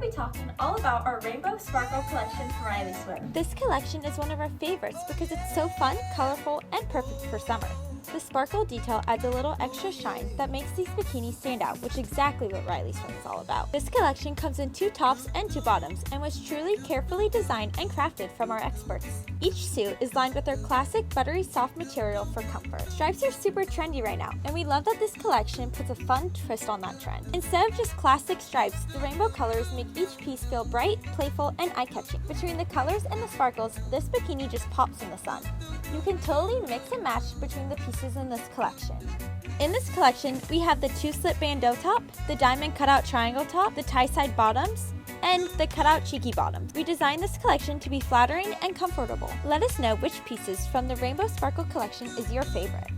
be talking all about our Rainbow Sparkle collection from Rhyle Swim. This collection is one of our favorites because it's so fun, colorful, and perfect for summer. The sparkle detail adds a little extra shine that makes these bikinis stand out, which is exactly what Rhyle Swim is all about. This collection comes in 2 tops and 2 bottoms and was truly carefully designed and crafted from our experts. Each suit is lined with our classic buttery soft material for comfort. Stripes are super trendy right now, and we love that this collection puts a fun twist on that trend. Instead of just classic stripes, the rainbow colors make each piece feel bright, playful, and eye-catching. Between the colors and the sparkles, this bikini just pops in the sun. You can totally mix and match between the pieces in this collection. In this collection, we have the 2-slip bandeau top, the diamond cutout triangle top, the tie-side bottoms, and the cutout cheeky bottoms. We designed this collection to be flattering and comfortable. Let us know which pieces from the Rainbow Sparkle collection is your favorite.